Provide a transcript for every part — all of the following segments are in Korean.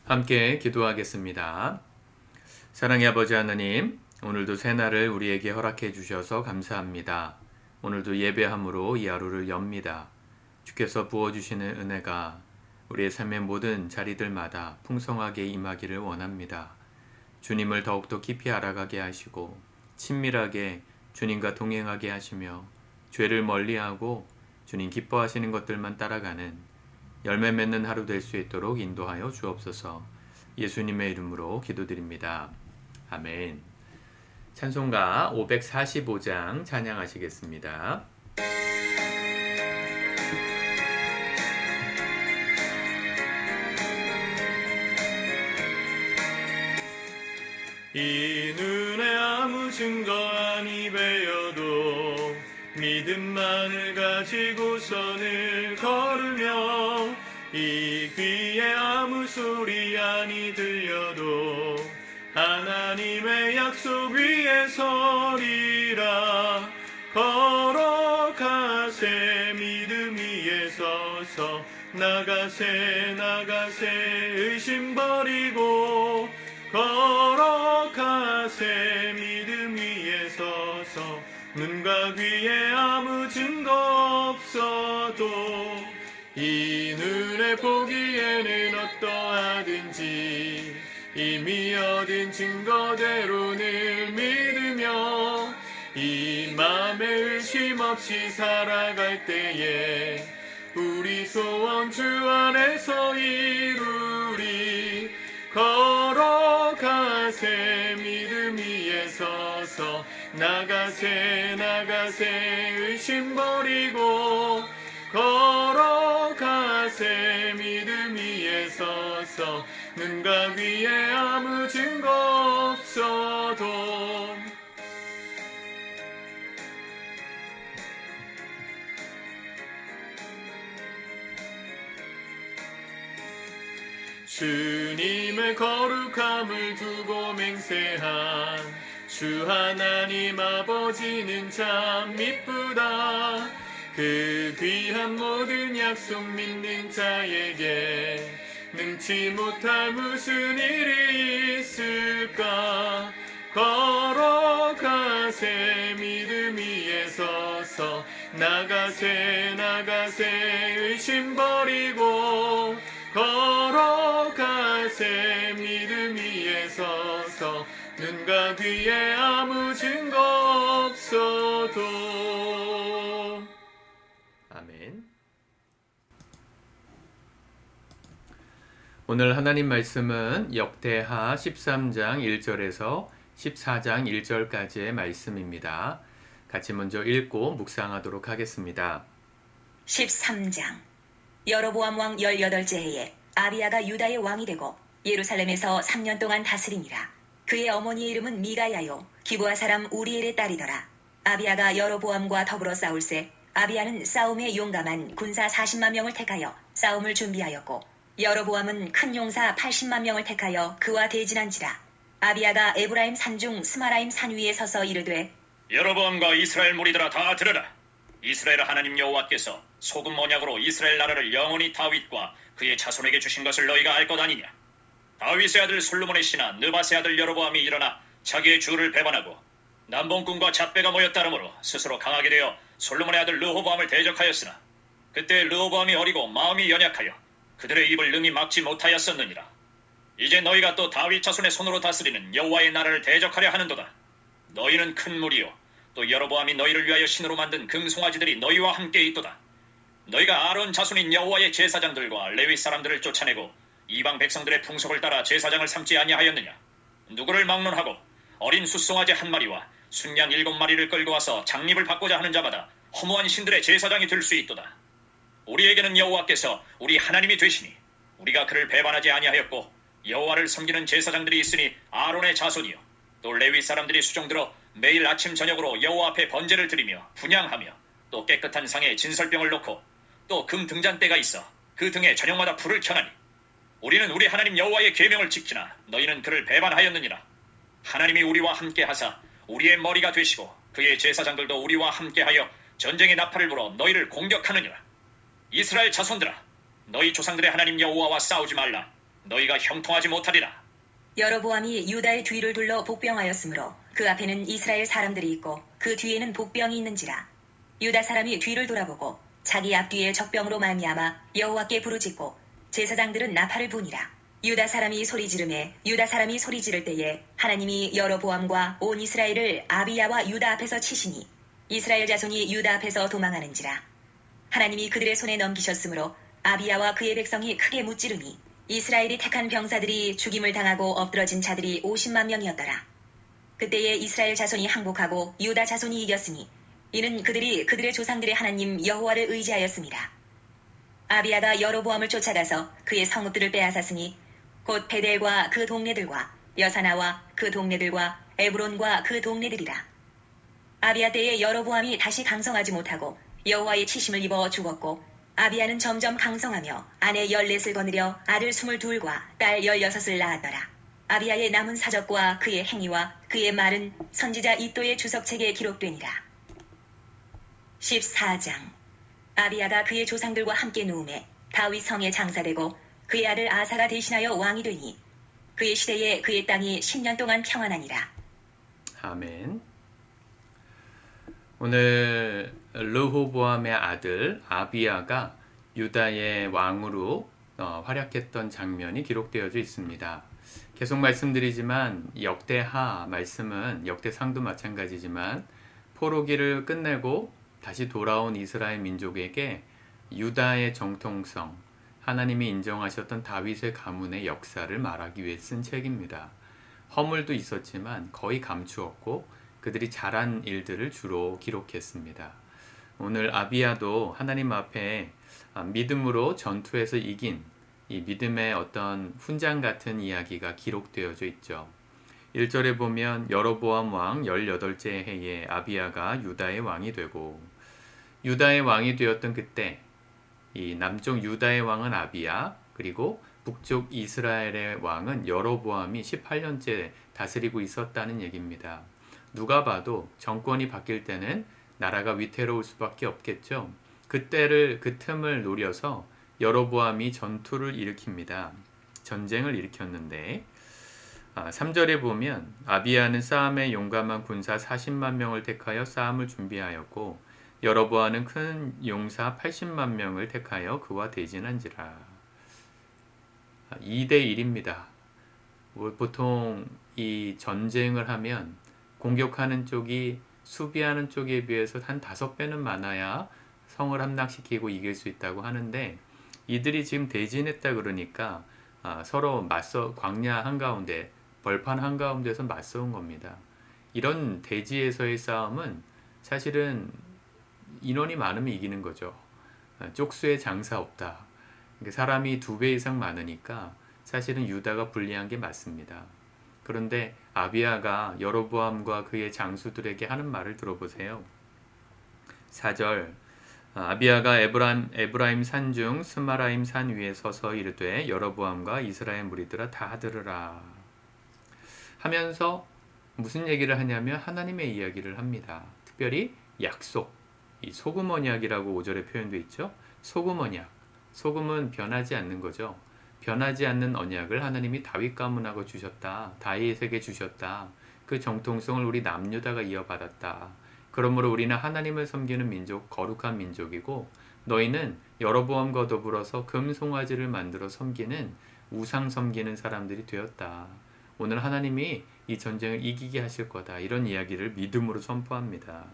함께 기도하겠습니다. 사랑의 아버지 하나님, 오늘도 새날을 우리에게 허락해 주셔서 감사합니다. 오늘도 예배함으로 이 하루를 엽니다. 주께서 부어주시는 은혜가 우리의 삶의 모든 자리들마다 풍성하게 임하기를 원합니다. 주님을 더욱더 깊이 알아가게 하시고 친밀하게 주님과 동행하게 하시며 죄를 멀리하고 주님 기뻐하시는 것들만 따라가는 열매 맺는 하루 될 수 있도록 인도하여 주옵소서. 예수님의 이름으로 기도드립니다. 아멘. 찬송가 545장 찬양하시겠습니다. 이 눈에 아무 증거 아니 배여도 믿음만을 가지고 선을 걸으며 이 귀에 아무 소리 아니 들려도 하나님의 약속 위에 서리라. 걸어가세 믿음 위에 서서 나가세 의심 버리고 걸어가세 믿음 위에 서서 눈과 귀에 아무 증거 없어도 이 눈에 보기에는 어떠하든지 이미 얻은 증거대로 늘 믿으며 이 맘에 의심 없이 살아갈 때에 우리 소원 주 안에서 이루리. 걸어가세 믿음 위에 서서 나가세 의심 버리고 걸어가세 믿음 위에 서서 눈과 귀에 아무 증거 없어도 주님의 거룩함을 두고 맹세한 주 하나님 아버지는 참 미쁘다. 그 귀한 모든 약속 믿는 자에게 능치 못할 무슨 일이 있을까. 걸어가세 믿음 위에 서서 나가세 의심 버리고 걸어가세 믿음 위에 서서 눈과 귀에 아무 증거 없어도. 아멘. 오늘 하나님 말씀은 역대하 13장 1절에서 14장 1절까지의 말씀입니다. 같이 먼저 읽고 묵상하도록 하겠습니다. 13장. 여로보암 왕 18째 해에 아비야가 유다의 왕이 되고 예루살렘에서 3년 동안 다스리니라. 그의 어머니의 이름은 미가야요 기브아 사람 우리엘의 딸이더라. 아비야가 여로보암과 더불어 싸울새 아비야는 싸움에 용감한 군사 40만 명을 택하여 싸움을 준비하였고 여로보암은 큰 용사 80만 명을 택하여 그와 대진한지라. 아비야가 에브라임 산중 스마라임 산 위에 서서 이르되 여로보암과 이스라엘 무리들아 다 들으라. 이스라엘 하나님 여호와께서 소금 언약으로 이스라엘 나라를 영원히 다윗과 그의 자손에게 주신 것을 너희가 알 것 아니냐. 다윗의 아들 솔로몬의 신하 느밧의 아들 여로보암이 일어나 자기의 주를 배반하고 남봉꾼과 잣배가 모였다름으로 스스로 강하게 되어 솔로몬의 아들 르호보암을 대적하였으나 그때 르호보암이 어리고 마음이 연약하여 그들의 입을 능히 막지 못하였었느니라. 이제 너희가 또 다윗 자손의 손으로 다스리는 여호와의 나라를 대적하려 하는도다. 너희는 큰 무리요 또 여로보암이 너희를 위하여 신으로 만든 금송아지들이 너희와 함께 있도다. 너희가 아론 자손인 여호와의 제사장들과 레위 사람들을 쫓아내고 이방 백성들의 풍속을 따라 제사장을 삼지 아니하였느냐. 누구를 막론하고 어린 숫송아지 한 마리와 순양 7마리를 끌고 와서 장립을 받고자 하는 자마다 허무한 신들의 제사장이 될 수 있도다. 우리에게는 여호와께서 우리 하나님이 되시니 우리가 그를 배반하지 아니하였고 여호와를 섬기는 제사장들이 있으니 아론의 자손이요 또 레위 사람들이 수종들어 매일 아침 저녁으로 여호와 앞에 번제를 드리며 분향하며 또 깨끗한 상에 진설병을 놓고 또 금 등잔대가 있어 그 등에 저녁마다 불을 켜나니 우리는 우리 하나님 여호와의 계명을 지키나 너희는 그를 배반하였느니라. 하나님이 우리와 함께 하사 우리의 머리가 되시고 그의 제사장들도 우리와 함께하여 전쟁의 나팔을 불어 너희를 공격하느니라. 이스라엘 자손들아, 너희 조상들의 하나님 여호와와 싸우지 말라. 너희가 형통하지 못하리라. 여로보암이 유다의 뒤를 둘러 복병하였으므로 그 앞에는 이스라엘 사람들이 있고 그 뒤에는 복병이 있는지라. 유다 사람이 뒤를 돌아보고 자기 앞뒤에 적병으로 말미암아 여호와께 부르짖고 제사장들은 나팔을 부니라. 유다 사람이 소리 지를 때에 하나님이 여로보암과 온 이스라엘을 아비야와 유다 앞에서 치시니 이스라엘 자손이 유다 앞에서 도망하는지라. 하나님이 그들의 손에 넘기셨으므로 아비야와 그의 백성이 크게 무찌르니 이스라엘이 택한 병사들이 죽임을 당하고 엎드러진 자들이 50만 명이었더라. 그때에 이스라엘 자손이 항복하고 유다 자손이 이겼으니 이는 그들이 그들의 조상들의 하나님 여호와를 의지하였습니다. 아비야가 여로보암을 쫓아가서 그의 성읍들을 빼앗았으니 곧 베델과 그 동네들과 여사나와 그 동네들과 에브론과 그 동네들이라. 아비야 때에 여로보암이 다시 강성하지 못하고 여호와의 치심을 입어 죽었고 아비야는 점점 강성하며 아내 14을 거느려 아들 22과 딸 16을 낳았더라. 아비야의 남은 사적과 그의 행위와 그의 말은 선지자 이도의 주석책에 기록되니라. 14장. 아비야가 그의 조상들과 함께 누움에 다윗 성에 장사되고 그의 아들 아사가 대신하여 왕이 되니 그의 시대에 그의 땅이 10년 동안 평안하니라. 아멘. 오늘 르호보암의 아들 아비야가 유다의 왕으로 활약했던 장면이 기록되어져 있습니다. 계속 말씀드리지만 역대하 말씀은 역대상도 마찬가지지만 포로기를 끝내고 다시 돌아온 이스라엘 민족에게 유다의 정통성, 하나님이 인정하셨던 다윗의 가문의 역사를 말하기 위해 쓴 책입니다. 허물도 있었지만 거의 감추었고 그들이 잘한 일들을 주로 기록했습니다. 오늘 아비야도 하나님 앞에 믿음으로 전투에서 이긴 이 믿음의 어떤 훈장 같은 이야기가 기록되어져 있죠. 1절에 보면 여로보암 왕 18째 해에 아비야가 유다의 왕이 되고 유다의 왕이 되었던 그때 이 남쪽 유다의 왕은 아비야 그리고 북쪽 이스라엘의 왕은 여로보암이 18년째 다스리고 있었다는 얘기입니다. 누가 봐도 정권이 바뀔 때는 나라가 위태로울 수밖에 없겠죠. 그 틈을 노려서 여로보암이 전투를 일으킵니다. 전쟁을 일으켰는데 3절에 보면 아비야는 싸움에 용감한 군사 40만 명을 택하여 싸움을 준비하였고 여로보암은 큰 용사 80만 명을 택하여 그와 대진한지라. 2대 1입니다. 보통 이 전쟁을 하면 공격하는 쪽이 수비하는 쪽에 비해서 한 5배는 많아야 성을 함락시키고 이길 수 있다고 하는데 이들이 지금 대진했다 그러니까 서로 광야 한가운데 벌판 한가운데서 맞서온 겁니다. 이런 대지에서의 싸움은 사실은 인원이 많으면 이기는 거죠. 쪽수에 장사 없다. 사람이 2배 이상 많으니까 사실은 유다가 불리한 게 맞습니다. 그런데 아비야가 여로보암과 그의 장수들에게 하는 말을 들어보세요. 4절. 아비야가 에브라임 산중 스마라임 산 위에 서서 이르되 여로보암과 이스라엘 무리들아 다 들으라 하면서 무슨 얘기를 하냐면 하나님의 이야기를 합니다. 특별히 약속, 이 소금 언약이라고 5절에 표현되어 있죠. 소금 언약, 소금은 변하지 않는 거죠. 변하지 않는 언약을 하나님이 다윗 가문하고 주셨다. 다윗에게 주셨다. 그 정통성을 우리 남유다가 이어받았다. 그러므로 우리는 하나님을 섬기는 민족, 거룩한 민족이고 너희는 여로보암과 더불어서 금송아지를 만들어 섬기는 우상 섬기는 사람들이 되었다. 오늘 하나님이 이 전쟁을 이기게 하실 거다. 이런 이야기를 믿음으로 선포합니다.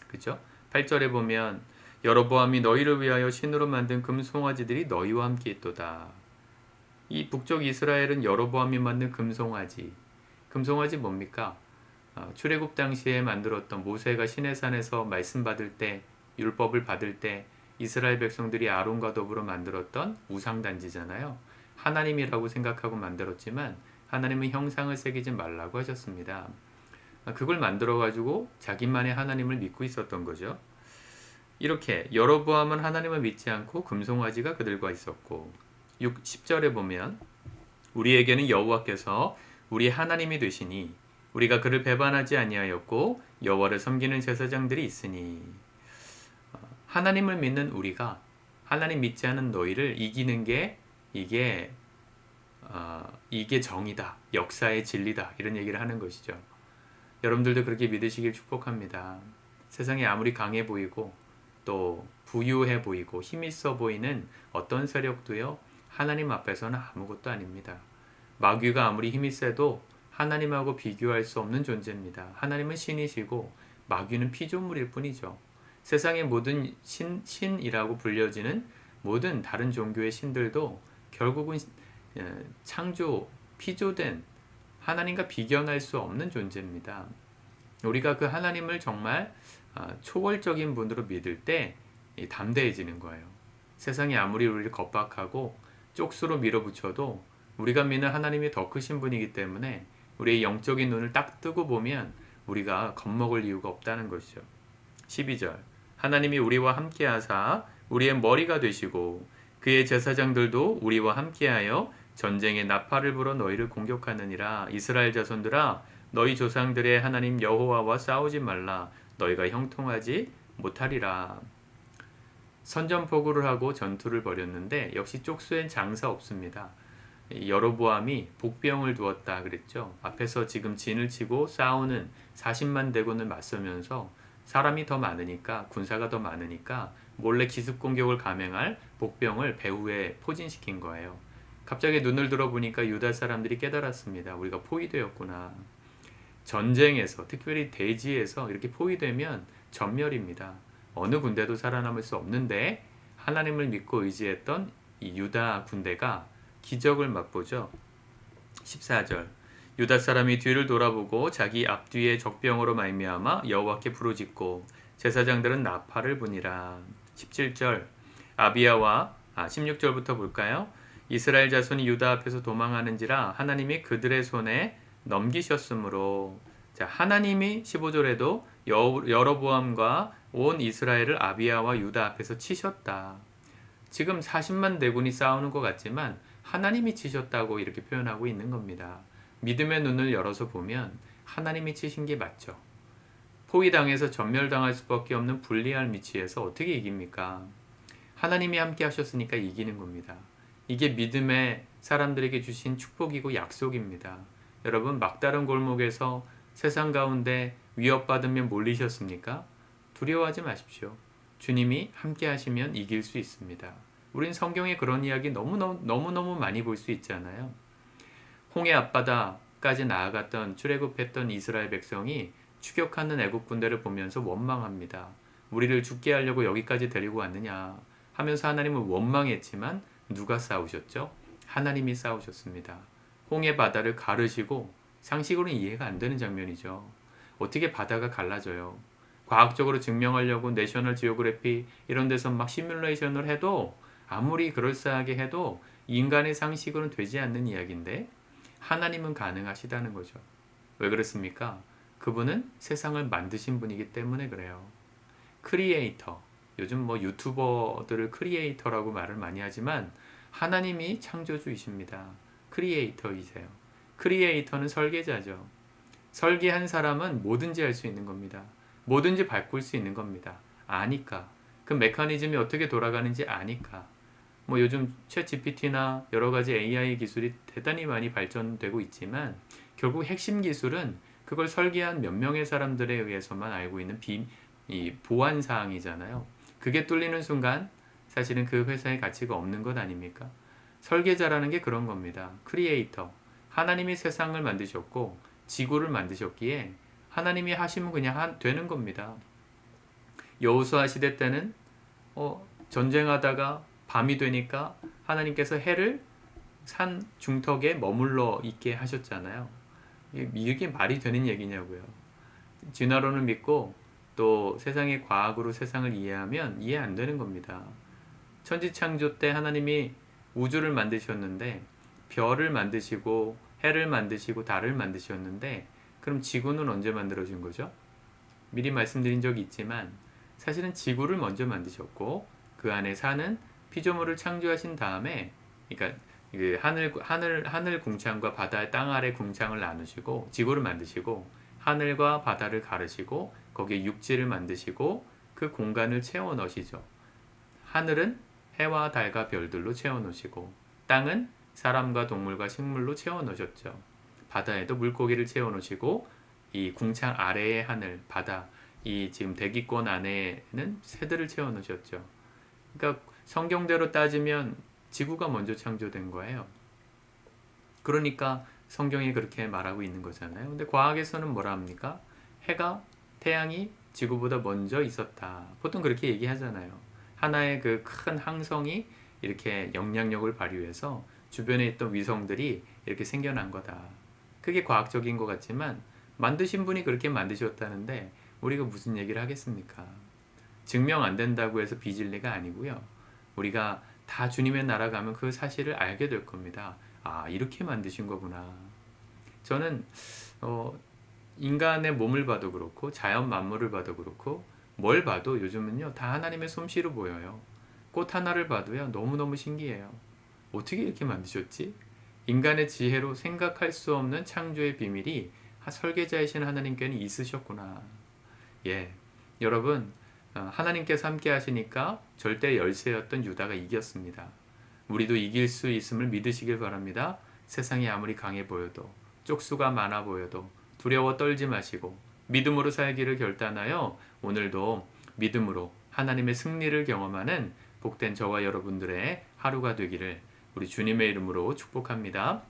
그죠? 8절에 보면 여로보암이 너희를 위하여 신으로 만든 금송아지들이 너희와 함께 있도다. 이 북쪽 이스라엘은 여로보암이 만든 금송아지. 금송아지 뭡니까? 출애굽 당시에 만들었던 모세가 시내산에서 말씀 받을 때 율법을 받을 때 이스라엘 백성들이 아론과 더불어 만들었던 우상단지잖아요. 하나님이라고 생각하고 만들었지만 하나님은 형상을 새기지 말라고 하셨습니다. 그걸 만들어 가지고 자기만의 하나님을 믿고 있었던 거죠. 이렇게 여로보암은 하나님을 믿지 않고 금송아지가 그들과 있었고 10절에 보면 우리에게는 여호와께서 우리 하나님이 되시니 우리가 그를 배반하지 아니하였고 여호와를 섬기는 제사장들이 있으니 하나님을 믿는 우리가 하나님 믿지 않은 너희를 이기는 게 이게 이게 정의다, 역사의 진리다 이런 얘기를 하는 것이죠. 여러분들도 그렇게 믿으시길 축복합니다. 세상이 아무리 강해 보이고 또 부유해 보이고 힘있어 보이는 어떤 세력도요, 하나님 앞에서는 아무것도 아닙니다. 마귀가 아무리 힘이 세도 하나님하고 비교할 수 없는 존재입니다. 하나님은 신이시고 마귀는 피조물일 뿐이죠. 세상의 모든 신이라고 불려지는 모든 다른 종교의 신들도 결국은 창조, 피조된 하나님과 비견할 수 없는 존재입니다. 우리가 그 하나님을 정말 초월적인 분으로 믿을 때 담대해지는 거예요. 세상이 아무리 우리를 겁박하고 쪽수로 밀어붙여도 우리가 믿는 하나님이 더 크신 분이기 때문에 우리의 영적인 눈을 딱 뜨고 보면 우리가 겁먹을 이유가 없다는 것이죠. 12절 하나님이 우리와 함께하사 우리의 머리가 되시고 그의 제사장들도 우리와 함께하여 전쟁의 나팔을 불어 너희를 공격하느니라. 이스라엘 자손들아 너희 조상들의 하나님 여호와와 싸우지 말라. 너희가 형통하지 못하리라. 선전포고를 하고 전투를 벌였는데 역시 쪽수엔 장사 없습니다. 여로보암이 복병을 두었다 그랬죠. 앞에서 지금 진을 치고 싸우는 40만 대군을 맞서면서 사람이 더 많으니까, 군사가 더 많으니까 몰래 기습 공격을 감행할 복병을 배후에 포진시킨 거예요. 갑자기 눈을 들어보니까 유다 사람들이 깨달았습니다. 우리가 포위되었구나. 전쟁에서, 특별히 대지에서 이렇게 포위되면 전멸입니다. 어느 군대도 살아남을 수 없는데 하나님을 믿고 의지했던 이 유다 군대가 기적을 맛보죠. 14절 유다 사람이 뒤를 돌아보고 자기 앞뒤에 적병으로 말미암아 여호와께 부르짖고 제사장들은 나팔을 부니라. 17절 아비야와 16절부터 볼까요? 이스라엘 자손이 유다 앞에서 도망하는지라 하나님이 그들의 손에 넘기셨으므로. 자, 하나님이 15절에도 여로보암과 온 이스라엘을 아비야와 유다 앞에서 치셨다. 지금 40만 대군이 싸우는 것 같지만 하나님이 치셨다고 이렇게 표현하고 있는 겁니다. 믿음의 눈을 열어서 보면 하나님이 치신 게 맞죠. 포위당해서 전멸당할 수밖에 없는 불리한 위치에서 어떻게 이깁니까? 하나님이 함께 하셨으니까 이기는 겁니다. 이게 믿음의 사람들에게 주신 축복이고 약속입니다. 여러분 막다른 골목에서 세상 가운데 위협받으면 몰리셨습니까? 두려워하지 마십시오. 주님이 함께 하시면 이길 수 있습니다. 우린 성경에 그런 이야기 너무너무 많이 볼 수 있잖아요. 홍해 앞바다까지 나아갔던 출애굽했던 이스라엘 백성이 추격하는 애국 군대를 보면서 원망합니다. 우리를 죽게 하려고 여기까지 데리고 왔느냐 하면서 하나님은 원망했지만 누가 싸우셨죠? 하나님이 싸우셨습니다. 홍해 바다를 가르시고 상식으로는 이해가 안 되는 장면이죠. 어떻게 바다가 갈라져요? 과학적으로 증명하려고 내셔널 지오그래피 이런 데서 막 시뮬레이션을 해도 아무리 그럴싸하게 해도 인간의 상식으로는 되지 않는 이야기인데 하나님은 가능하시다는 거죠. 왜 그렇습니까? 그분은 세상을 만드신 분이기 때문에 그래요. 크리에이터. 요즘 뭐 유튜버들을 크리에이터라고 말을 많이 하지만 하나님이 창조주이십니다. 크리에이터이세요. 크리에이터는 설계자죠. 설계한 사람은 뭐든지 할 수 있는 겁니다. 뭐든지 바꿀 수 있는 겁니다. 아니까. 그 메커니즘이 어떻게 돌아가는지 아니까. 뭐 요즘 챗 GPT나 여러 가지 AI 기술이 대단히 많이 발전되고 있지만 결국 핵심 기술은 그걸 설계한 몇 명의 사람들에 의해서만 알고 있는 이 보안 사항이잖아요. 그게 뚫리는 순간 사실은 그 회사의 가치가 없는 것 아닙니까? 설계자라는 게 그런 겁니다. 크리에이터. 하나님이 세상을 만드셨고 지구를 만드셨기에 하나님이 하시면 그냥 되는 겁니다. 여호수아 시대 때는 전쟁하다가 밤이 되니까 하나님께서 해를 산 중턱에 머물러 있게 하셨잖아요. 이게 말이 되는 얘기냐고요. 진화론을 믿고 또 세상의 과학으로 세상을 이해하면 이해 안 되는 겁니다. 천지창조 때 하나님이 우주를 만드셨는데 별을 만드시고 해를 만드시고 달을 만드셨는데 그럼 지구는 언제 만들어진 거죠? 미리 말씀드린 적이 있지만 사실은 지구를 먼저 만드셨고 그 안에 사는 피조물을 창조하신 다음에 그러니까 그 하늘 궁창과 바다의 땅 아래 궁창을 나누시고 지구를 만드시고 하늘과 바다를 가르시고 거기에 육지를 만드시고 그 공간을 채워 넣으시죠. 하늘은 해와 달과 별들로 채워 놓으시고 땅은 사람과 동물과 식물로 채워 넣으셨죠. 바다에도 물고기를 채워 놓으시고 이 궁창 아래의 하늘, 바다, 이 지금 대기권 안에는 새들을 채워 놓으셨죠. 그러니까 성경대로 따지면 지구가 먼저 창조된 거예요. 그러니까 성경이 그렇게 말하고 있는 거잖아요. 근데 과학에서는 뭐라 합니까? 해가, 태양이 지구보다 먼저 있었다. 보통 그렇게 얘기하잖아요. 하나의 그 큰 항성이 이렇게 영향력을 발휘해서 주변에 있던 위성들이 이렇게 생겨난 거다. 그게 과학적인 것 같지만 만드신 분이 그렇게 만드셨다는데 우리가 무슨 얘기를 하겠습니까? 증명 안 된다고 해서 빚을 리가 아니고요. 우리가 다 주님의 나라 가면 그 사실을 알게 될 겁니다. 아, 이렇게 만드신 거구나. 저는 인간의 몸을 봐도 그렇고 자연 만물을 봐도 그렇고 뭘 봐도 요즘은요 다 하나님의 솜씨로 보여요. 꽃 하나를 봐도요 너무너무 신기해요. 어떻게 이렇게 만드셨지? 인간의 지혜로 생각할 수 없는 창조의 비밀이 설계자이신 하나님께는 있으셨구나. 예, 여러분 하나님께서 함께 하시니까 절대 열세였던 유다가 이겼습니다. 우리도 이길 수 있음을 믿으시길 바랍니다. 세상이 아무리 강해 보여도 쪽수가 많아 보여도 두려워 떨지 마시고 믿음으로 살기를 결단하여 오늘도 믿음으로 하나님의 승리를 경험하는 복된 저와 여러분들의 하루가 되기를 우리 주님의 이름으로 축복합니다.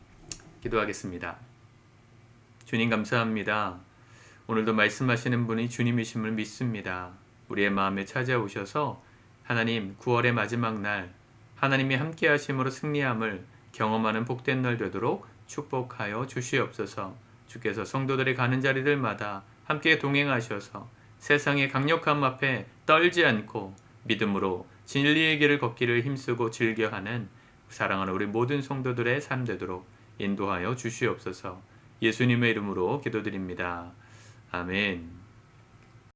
기도하겠습니다. 주님 감사합니다. 오늘도 말씀하시는 분이 주님이심을 믿습니다. 우리의 마음에 찾아오셔서 하나님 9월의 마지막 날 하나님이 함께 하심으로 승리함을 경험하는 복된 날 되도록 축복하여 주시옵소서. 주께서 성도들이 가는 자리들마다 함께 동행하셔서 세상의 강력함 앞에 떨지 않고 믿음으로 진리의 길을 걷기를 힘쓰고 즐겨하는 사랑하는 우리 모든 성도들의 삶 되도록 인도하여 주시옵소서. 예수님의 이름으로 기도드립니다. 아멘.